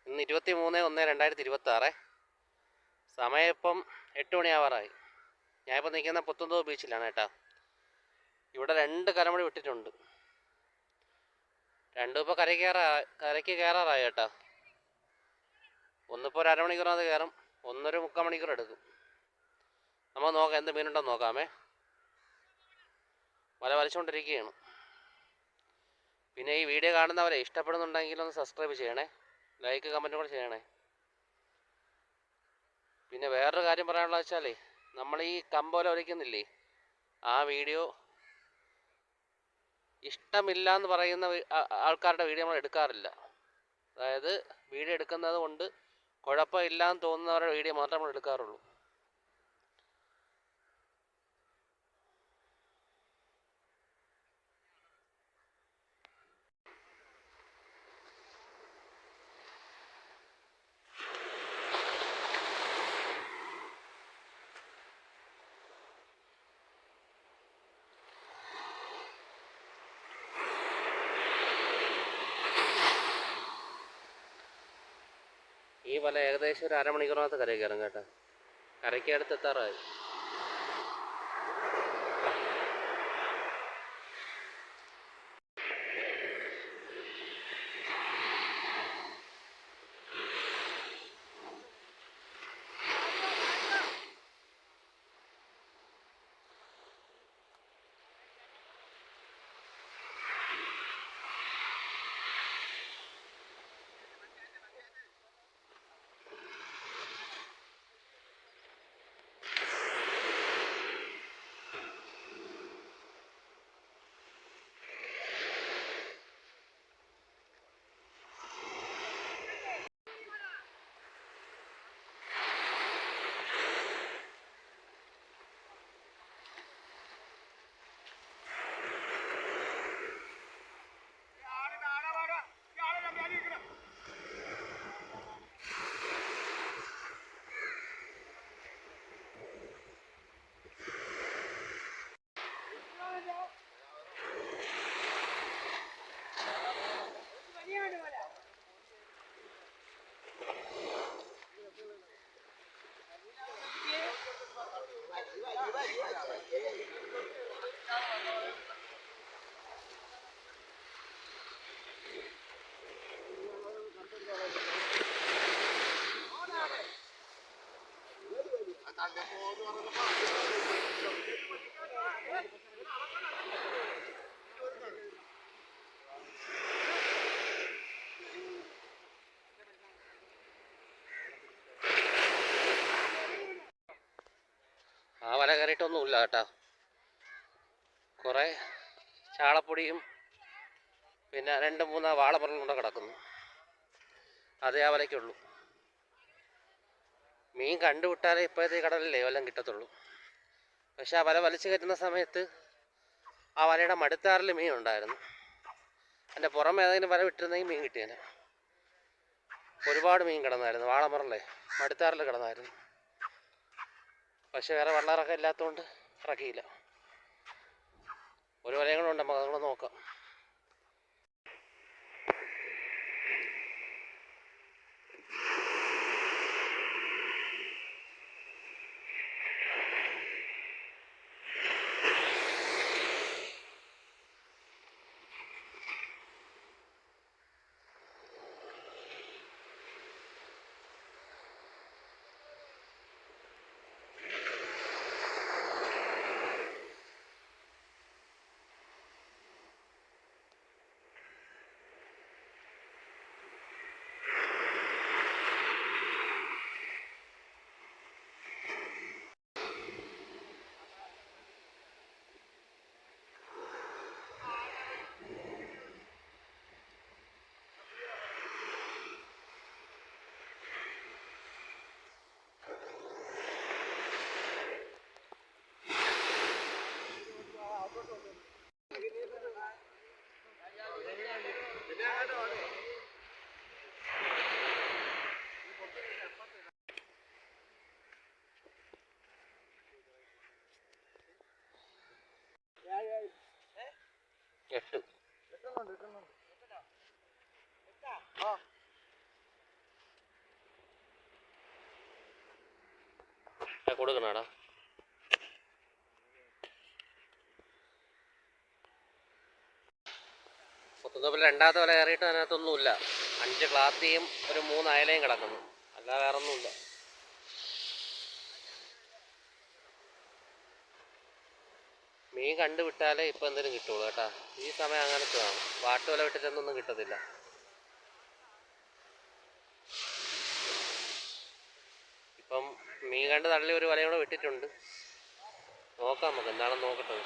ഇന്ന് 23/1/2026. സമയം ഇപ്പം 8 മണിയാവാറായി. ഞാനിപ്പോൾ നിൽക്കുന്ന പുത്തൻതോ ബീച്ചിലാണ് കേട്ടോ. ഇവിടെ 2 കരമഴ വിട്ടിട്ടുണ്ട്. രണ്ടും ഇപ്പോൾ കരയ്ക്ക് കയറാറായി കേട്ടോ. ഒന്നിപ്പോൾ ഒരു അരമണിക്കൂറത് കയറും, ഒന്നൊരു 3/4 മണിക്കൂർ എടുക്കും. നമ്മൾ നോക്കാം എന്ത് മീനുണ്ടെന്ന് നോക്കാമേ. വല വലിച്ചുകൊണ്ടിരിക്കുകയാണ്. പിന്നെ ഈ വീഡിയോ കാണുന്നവരെ ഇഷ്ടപ്പെടുന്നുണ്ടെങ്കിൽ ഒന്ന് സബ്സ്ക്രൈബ് ചെയ്യണേ, ലൈക്ക് കമൻറ്റും കൂടെ ചെയ്യണേ. പിന്നെ വേറൊരു കാര്യം പറയാനുള്ളത് വെച്ചാലേ, നമ്മൾ ഈ കമ്പോല ഒലിക്കുന്നില്ലേ, ആ വീഡിയോ ഇഷ്ടമില്ല എന്ന് പറയുന്ന ആൾക്കാരുടെ വീഡിയോ നമ്മൾ എടുക്കാറില്ല. അതായത് വീഡിയോ എടുക്കുന്നത് കൊണ്ട് കുഴപ്പമില്ലാന്ന് തോന്നുന്നവരുടെ വീഡിയോ മാത്രമേ നമ്മൾ എടുക്കാറുള്ളൂ. ഈ വല ഏകദേശം ഒരു അരമണിക്കൂറിനകത്ത് കരയ്ക്ക് കയറും കേട്ടോ. കരയ്ക്ക് അടുത്ത് എത്താറായി. ആ വല കയറിയിട്ടൊന്നുമില്ല കേട്ടോ. കുറേ ചാളപ്പൊടിയും പിന്നെ 2-3 വാളപ്പുറം കൊണ്ട് കിടക്കുന്നു. അതേ ആ വലയ്ക്കുള്ളൂ. മീൻ കണ്ടുവിട്ടാലേ ഇപ്പോഴത്തെ കടലിലേ വല്ലതും കിട്ടത്തുള്ളൂ. പക്ഷെ ആ വല വലിച്ചു കയറ്റുന്ന സമയത്ത് ആ വലയുടെ മടുത്താറിൽ മീൻ ഉണ്ടായിരുന്നു. എൻ്റെ പുറമെ ഏതെങ്കിലും വല വിട്ടിരുന്നെങ്കിൽ മീൻ കിട്ടിയേനെ. ഒരുപാട് മീൻ കിടന്നായിരുന്നു, വാളമറല്ലേ മടുത്താറിൽ കിടന്നായിരുന്നു. പക്ഷെ വേറെ വെള്ളമിറക്കം ഇല്ലാത്തതുകൊണ്ട് ഇറക്കിയില്ല. ഒരു വലയും കൂടെ ഉണ്ട്, നമുക്ക് അതുകൂടെ നോക്കാം. കൊടുക്കണടാ. മൊത്തത്തിൽ രണ്ടാമത്തെ വല കയറിയിട്ട് അതിനകത്തൊന്നുമില്ല. 5 ക്ലാത്തിയും ഒരു 3 അയലയും കിടക്കുന്നു, അല്ലാതെ വേറെ ഒന്നുമില്ല. മീൻ കണ്ടു വിട്ടാലേ ഇപ്പം എന്തെങ്കിലും കിട്ടുള്ളൂ കേട്ടാ. ഈ സമയം അങ്ങനത്തെ ആണ്, വാട്ടുവല വിട്ടിട്ടൊന്നും കിട്ടത്തില്ല. ഇപ്പം മീൻ കണ്ട് തള്ളി ഒരു വലയും കൂടെ വിട്ടിട്ടുണ്ട്. നോക്കാം, നമുക്ക് എന്താണെന്ന് നോക്കട്ടെ.